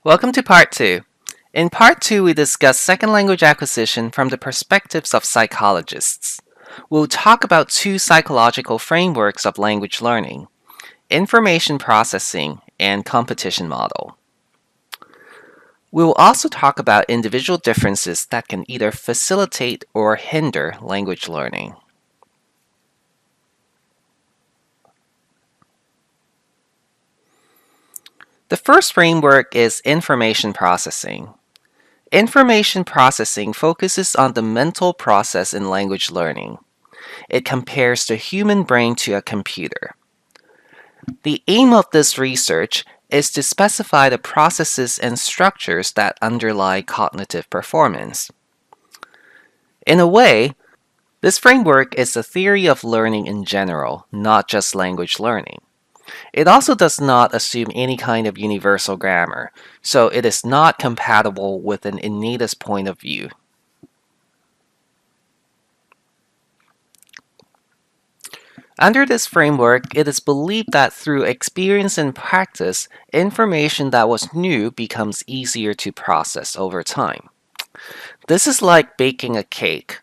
Welcome to Part 2. In Part 2, we discuss second language acquisition from the perspectives of psychologists. We'll talk about two psychological frameworks of language learning: information processing and competition model. We will also talk about individual differences that can either facilitate or hinder language learning. The first framework is information processing. Information processing focuses on the mental process in language learning. It compares the human brain to a computer. The aim of this research is to specify the processes and structures that underlie cognitive performance. In a way, this framework is a theory of learning in general, not just language learning. It also does not assume any kind of universal grammar, so it is not compatible with an innatist point of view. Under this framework, it is believed that through experience and practice, information that was new becomes easier to process over time. This is like baking a cake.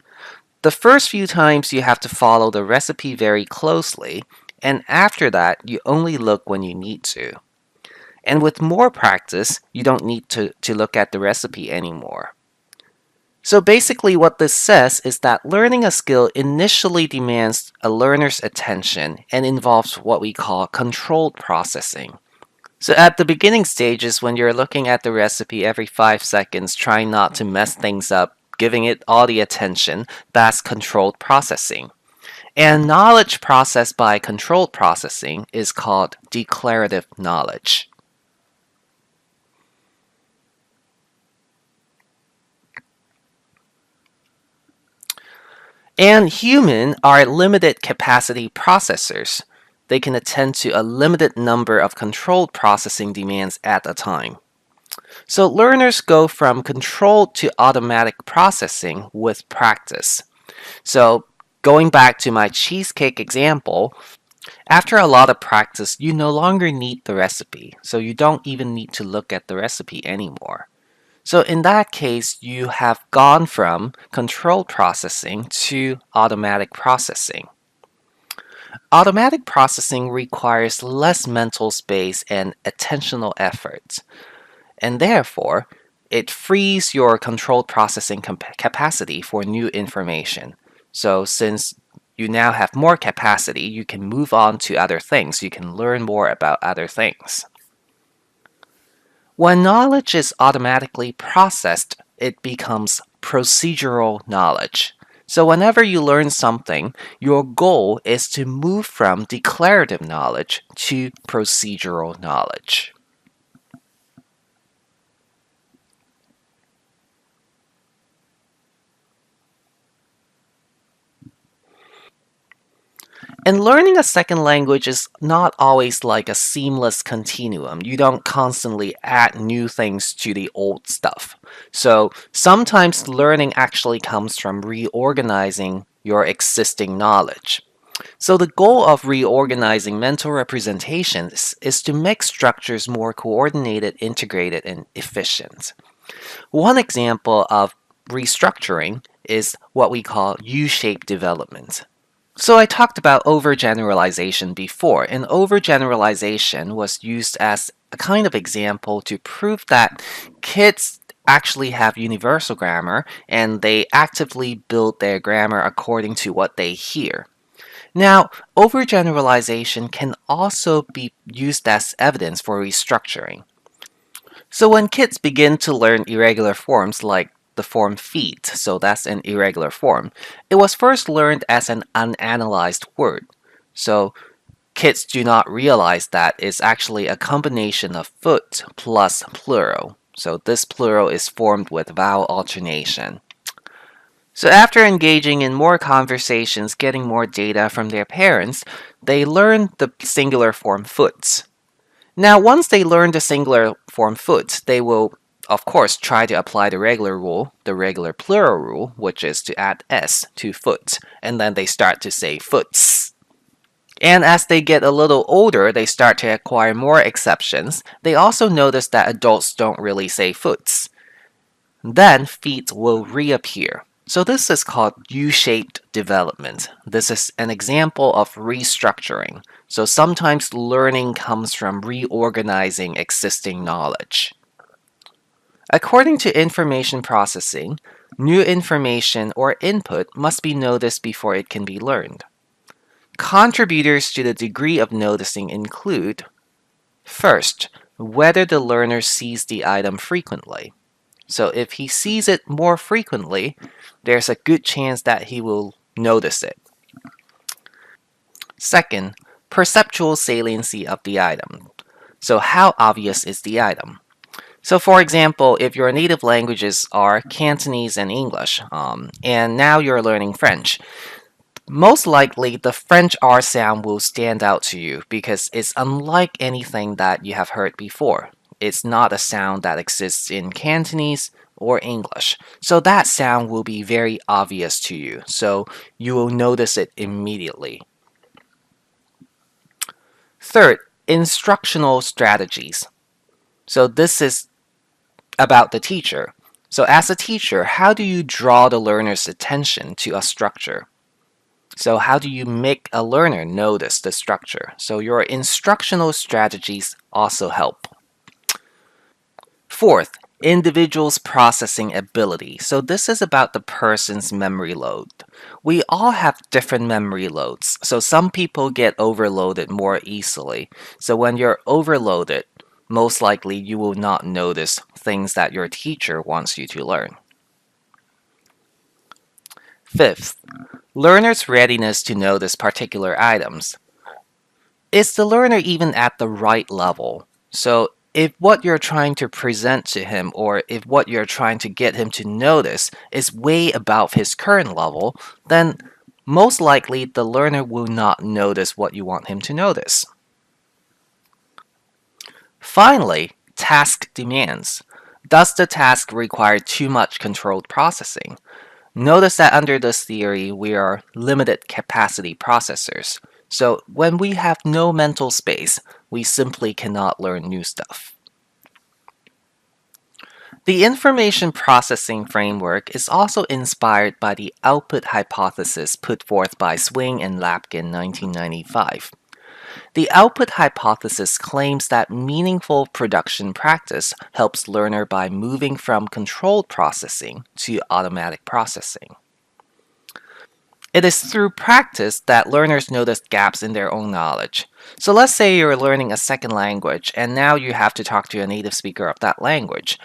The first few times you have to follow the recipe very closely, and after that, you only look when you need to. And with more practice, you don't need to look at the recipe anymore. So basically what this says is that learning a skill initially demands a learner's attention and involves what we call controlled processing. So at the beginning stages, when you're looking at the recipe every 5 seconds, trying not to mess things up, giving it all the attention, that's controlled processing. And knowledge processed by controlled processing is called declarative knowledge. And humans are limited capacity processors. They can attend to a limited number of controlled processing demands at a time. So learners go from controlled to automatic processing with practice. So going back to my cheesecake example, after a lot of practice, you no longer need the recipe, so you don't even need to look at the recipe anymore. So in that case, you have gone from controlled processing to automatic processing. Automatic processing requires less mental space and attentional effort, and therefore, it frees your controlled processing capacity for new information. So since you now have more capacity, you can move on to other things. You can learn more about other things. When knowledge is automatically processed, it becomes procedural knowledge. So whenever you learn something, your goal is to move from declarative knowledge to procedural knowledge. And learning a second language is not always like a seamless continuum. You don't constantly add new things to the old stuff. So sometimes learning actually comes from reorganizing your existing knowledge. So the goal of reorganizing mental representations is to make structures more coordinated, integrated, and efficient. One example of restructuring is what we call U-shaped development. So I talked about overgeneralization before, and overgeneralization was used as a kind of example to prove that kids actually have universal grammar and they actively build their grammar according to what they hear. Now, overgeneralization can also be used as evidence for restructuring. So when kids begin to learn irregular forms like the form feet, so that's an irregular form, it was first learned as an unanalyzed word. So kids do not realize that it's actually a combination of foot plus plural. So this plural is formed with vowel alternation. So after engaging in more conversations, getting more data from their parents, they learn the singular form foot. Now, once they learn the singular form foot, they will, of course, try to apply the regular rule, the regular plural rule, which is to add s to foot, and then they start to say foots. And as they get a little older, they start to acquire more exceptions. They also notice that adults don't really say foots. Then feet will reappear. So this is called U-shaped development. This is an example of restructuring. So sometimes learning comes from reorganizing existing knowledge. According to information processing, new information or input must be noticed before it can be learned. Contributors to the degree of noticing include: first, whether the learner sees the item frequently. So if he sees it more frequently, there's a good chance that he will notice it. Second, perceptual saliency of the item. So how obvious is the item? So for example, if your native languages are Cantonese and English, and now you're learning French, most likely the French R sound will stand out to you because it's unlike anything that you have heard before. It's not a sound that exists in Cantonese or English. So that sound will be very obvious to you. So you will notice it immediately. Third, instructional strategies. So this is about the teacher. So as a teacher, how do you draw the learner's attention to a structure? So how do you make a learner notice the structure? So your instructional strategies also help. Fourth, individual's processing ability. So this is about the person's memory load. We all have different memory loads. So some people get overloaded more easily. So when you're overloaded, most likely you will not notice things that your teacher wants you to learn. Fifth, learner's readiness to notice particular items. Is the learner even at the right level? So if what you're trying to present to him or if what you're trying to get him to notice is way above his current level, then most likely the learner will not notice what you want him to notice. Finally, task demands. Does the task require too much controlled processing? Notice that under this theory, we are limited capacity processors. So when we have no mental space, we simply cannot learn new stuff. The information processing framework is also inspired by the output hypothesis put forth by Swing and Lapkin in 1995. The output hypothesis claims that meaningful production practice helps learner by moving from controlled processing to automatic processing. It is through practice that learners notice gaps in their own knowledge. So let's say you're learning a second language and now you have to talk to a native speaker of that language.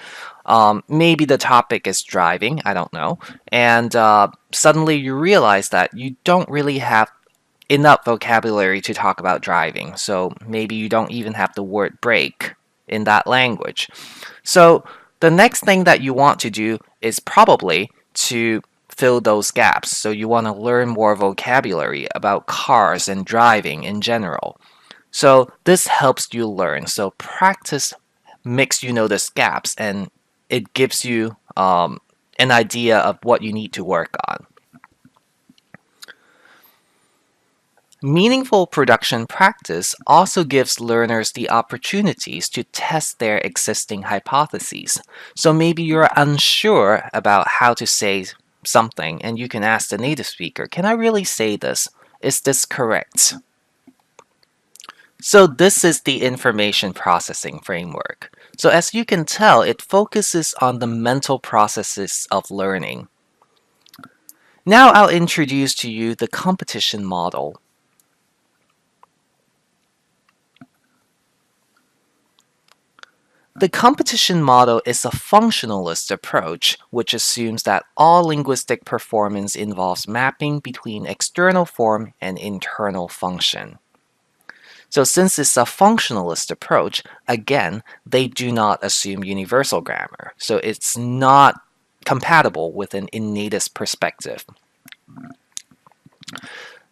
Maybe the topic is driving, I don't know, and suddenly you realize that you don't really have enough vocabulary to talk about driving. So maybe you don't even have the word brake in that language. So the next thing that you want to do is probably to fill those gaps. So you want to learn more vocabulary about cars and driving in general. So this helps you learn. So practice makes you notice gaps and it gives you an idea of what you need to work on. Meaningful production practice also gives learners the opportunities to test their existing hypotheses. So maybe you're unsure about how to say something and you can ask the native speaker, can I really say this? Is this correct? So this is the information processing framework. So as you can tell, it focuses on the mental processes of learning. Now I'll introduce to you the competition model. The competition model is a functionalist approach which assumes that all linguistic performance involves mapping between external form and internal function. So since it's a functionalist approach, again, they do not assume universal grammar. So it's not compatible with an innatist perspective.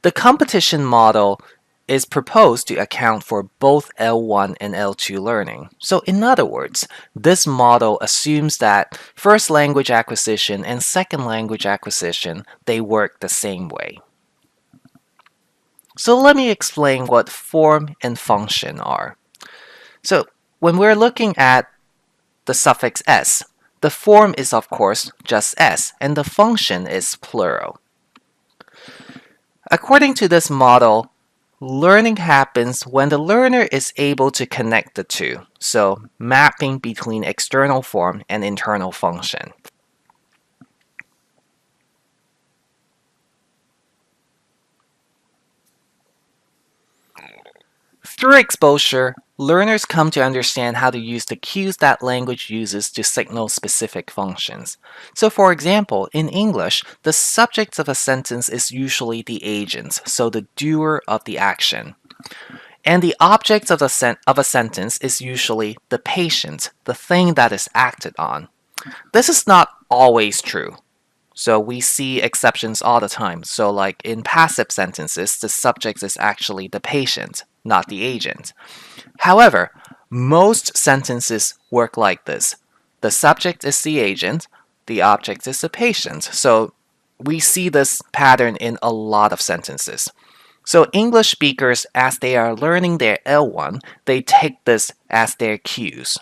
The competition model is proposed to account for both L1 and L2 learning. So in other words, this model assumes that first language acquisition and second language acquisition, they work the same way. So let me explain what form and function are. So when we're looking at the suffix s, the form is of course just s, and the function is plural. According to this model, learning happens when the learner is able to connect the two, so mapping between external form and internal function. Through exposure, learners come to understand how to use the cues that language uses to signal specific functions. So for example, in English, the subject of a sentence is usually the agent, so the doer of the action. And the object of a sentence is usually the patient, the thing that is acted on. This is not always true. So we see exceptions all the time. So like in passive sentences, the subject is actually the patient, not the agent. However, most sentences work like this. The subject is the agent, the object is the patient. So we see this pattern in a lot of sentences. So English speakers, as they are learning their L1, they take this as their cues.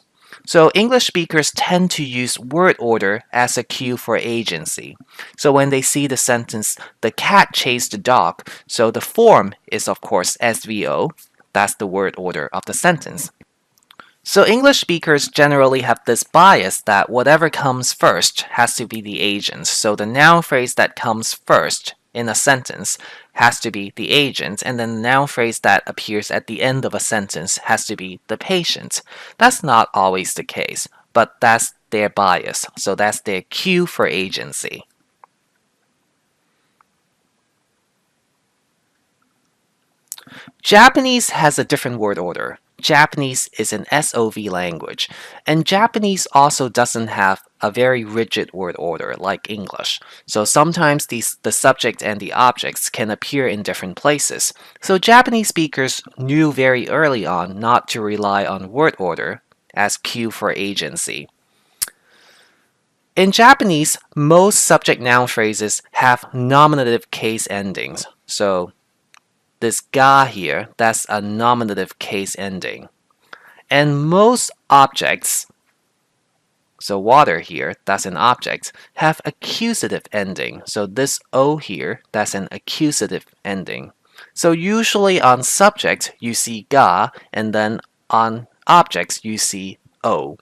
So English speakers tend to use word order as a cue for agency. So when they see the sentence, the cat chased the dog, so the form is of course SVO, that's the word order of the sentence. So English speakers generally have this bias that whatever comes first has to be the agent. So the noun phrase that comes first in a sentence has to be the agent, and then the noun phrase that appears at the end of a sentence has to be the patient. That's not always the case, but that's their bias. So that's their cue for agency. Japanese has a different word order. Japanese is an SOV language, and Japanese also doesn't have a very rigid word order like English. So sometimes the subject and the objects can appear in different places. So Japanese speakers knew very early on not to rely on word order as cue for agency. In Japanese, most subject noun phrases have nominative case endings. So this ga here, that's a nominative case ending. And most objects, so water here, that's an object, have accusative ending. So this O here, that's an accusative ending. So usually on subject, you see ga, and then on objects, you see O.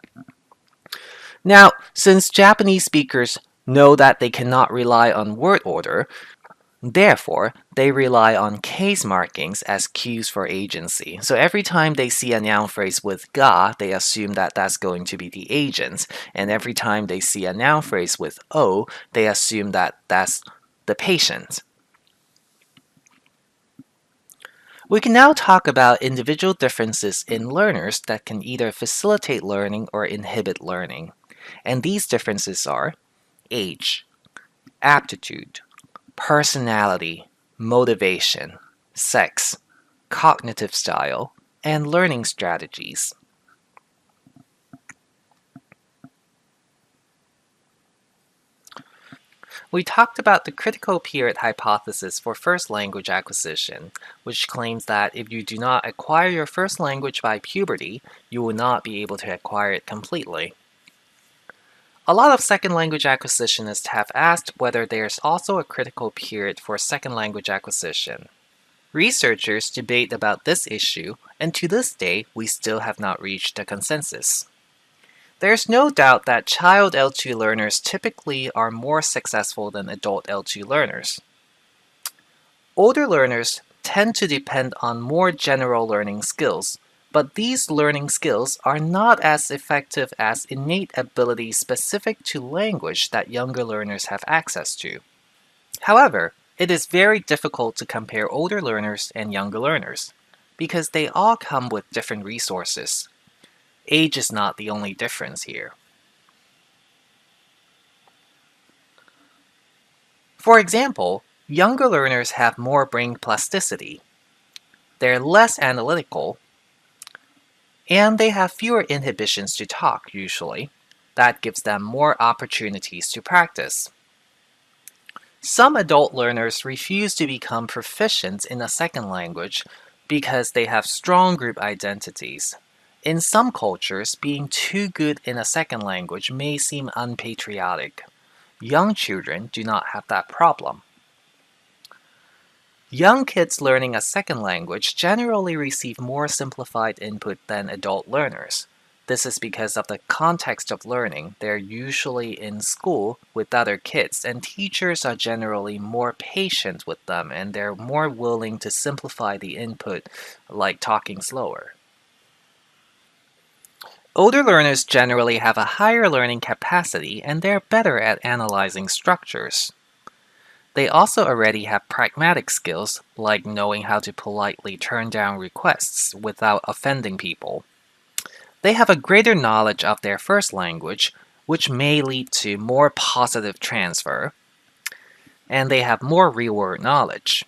Now, since Japanese speakers know that they cannot rely on word order, therefore, they rely on case markings as cues for agency. So every time they see a noun phrase with ga, they assume that that's going to be the agent. And every time they see a noun phrase with o, they assume that that's the patient. We can now talk about individual differences in learners that can either facilitate learning or inhibit learning. And these differences are age, aptitude, personality, motivation, sex, cognitive style, and learning strategies. We talked about the critical period hypothesis for first language acquisition, which claims that if you do not acquire your first language by puberty, you will not be able to acquire it completely. A lot of second language acquisitionists have asked whether there's also a critical period for second language acquisition. Researchers debate about this issue, and to this day, we still have not reached a consensus. There's no doubt that child L2 learners typically are more successful than adult L2 learners. Older learners tend to depend on more general learning skills, but these learning skills are not as effective as innate abilities specific to language that younger learners have access to. However, it is very difficult to compare older learners and younger learners, because they all come with different resources. Age is not the only difference here. For example, younger learners have more brain plasticity. They're less analytical, and they have fewer inhibitions to talk, usually. That gives them more opportunities to practice. Some adult learners refuse to become proficient in a second language because they have strong group identities. In some cultures, being too good in a second language may seem unpatriotic. Young children do not have that problem. Young kids learning a second language generally receive more simplified input than adult learners. This is because of the context of learning. They're usually in school with other kids, and teachers are generally more patient with them and they're more willing to simplify the input, like talking slower. Older learners generally have a higher learning capacity and they're better at analyzing structures. They also already have pragmatic skills, like knowing how to politely turn down requests without offending people. They have a greater knowledge of their first language, which may lead to more positive transfer, and they have more real-world knowledge.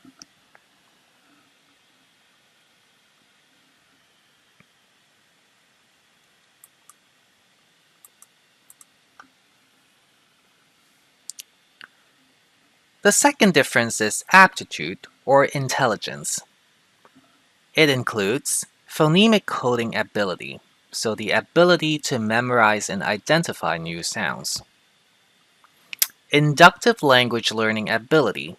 The second difference is aptitude or intelligence. It includes phonemic coding ability, so the ability to memorize and identify new sounds. Inductive language learning ability,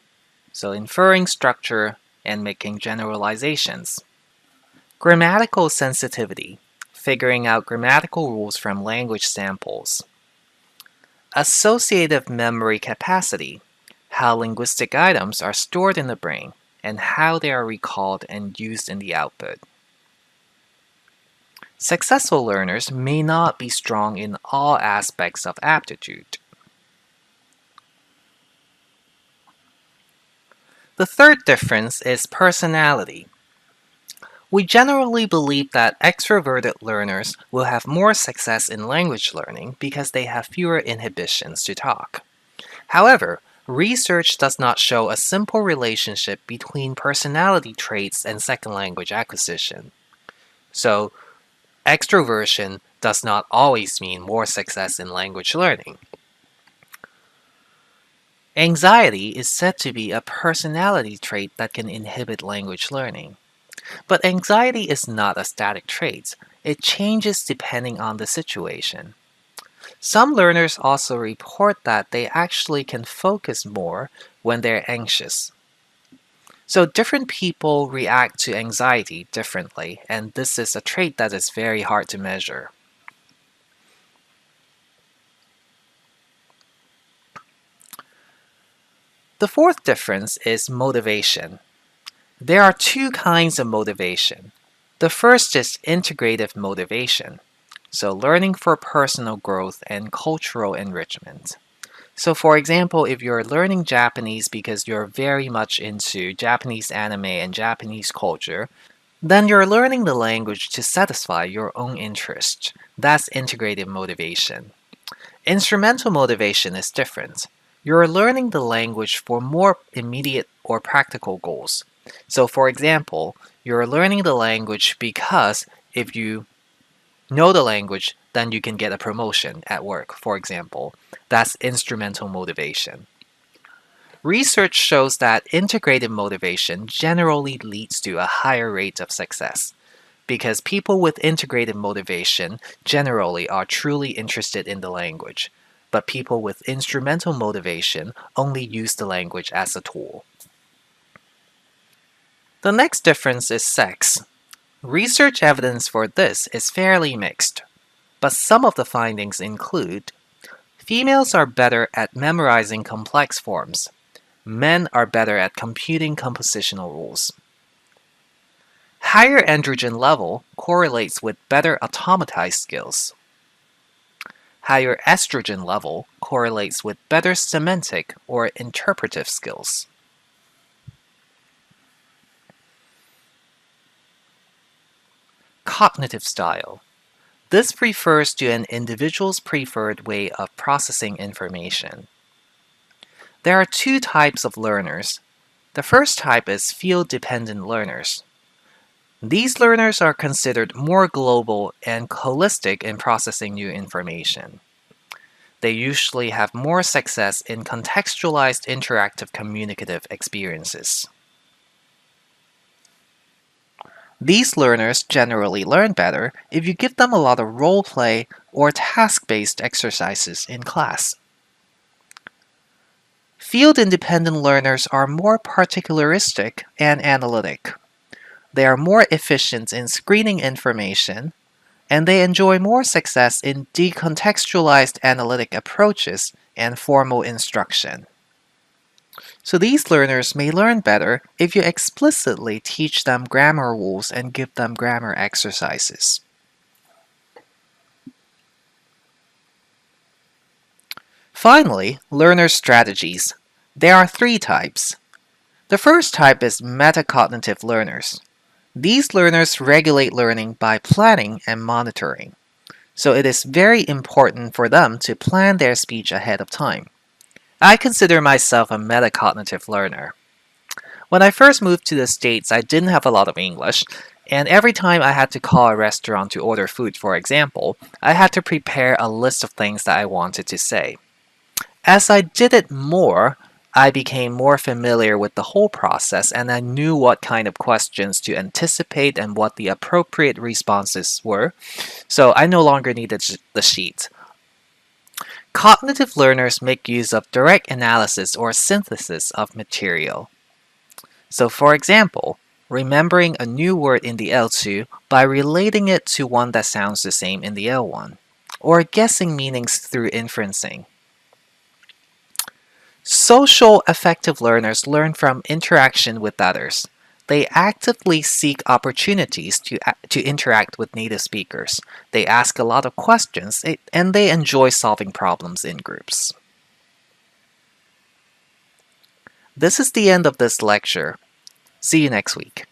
so inferring structure and making generalizations. Grammatical sensitivity, figuring out grammatical rules from language samples. Associative memory capacity, how linguistic items are stored in the brain and how they are recalled and used in the output. Successful learners may not be strong in all aspects of aptitude. The third difference is personality. We generally believe that extroverted learners will have more success in language learning because they have fewer inhibitions to talk. However, research does not show a simple relationship between personality traits and second language acquisition. So, extroversion does not always mean more success in language learning. Anxiety is said to be a personality trait that can inhibit language learning. But anxiety is not a static trait. It changes depending on the situation. Some learners also report that they actually can focus more when they're anxious. So different people react to anxiety differently, and this is a trait that is very hard to measure. The fourth difference is motivation. There are two kinds of motivation. The first is integrative motivation, so learning for personal growth and cultural enrichment. So for example, if you're learning Japanese because you're very much into Japanese anime and Japanese culture, then you're learning the language to satisfy your own interest. That's integrative motivation. Instrumental motivation is different. You're learning the language for more immediate or practical goals. So for example, you're learning the language because if you know the language, then you can get a promotion at work, for example. That's instrumental motivation. Research shows that integrated motivation generally leads to a higher rate of success because people with integrated motivation generally are truly interested in the language, but people with instrumental motivation only use the language as a tool. The next difference is sex. Research evidence for this is fairly mixed, but some of the findings include females are better at memorizing complex forms. Men are better at computing compositional rules. Higher androgen level correlates with better automatized skills. Higher estrogen level correlates with better semantic or interpretive skills. Cognitive style. This refers to an individual's preferred way of processing information. There are two types of learners. The first type is field-dependent learners. These learners are considered more global and holistic in processing new information. They usually have more success in contextualized interactive communicative experiences. These learners generally learn better if you give them a lot of role play or task-based exercises in class. Field-independent learners are more particularistic and analytic. They are more efficient in screening information, and they enjoy more success in decontextualized analytic approaches and formal instruction. So these learners may learn better if you explicitly teach them grammar rules and give them grammar exercises. Finally, learner strategies. There are three types. The first type is metacognitive learners. These learners regulate learning by planning and monitoring. So it is very important for them to plan their speech ahead of time. I consider myself a metacognitive learner. When I first moved to the States, I didn't have a lot of English, and every time I had to call a restaurant to order food, for example, I had to prepare a list of things that I wanted to say. As I did it more, I became more familiar with the whole process and I knew what kind of questions to anticipate and what the appropriate responses were, so I no longer needed the sheet. Cognitive learners make use of direct analysis or synthesis of material. So for example, remembering a new word in the L2 by relating it to one that sounds the same in the L1, or guessing meanings through inferencing. Social affective learners learn from interaction with others. They actively seek opportunities to interact with native speakers. They ask a lot of questions and they enjoy solving problems in groups. This is the end of this lecture. See you next week.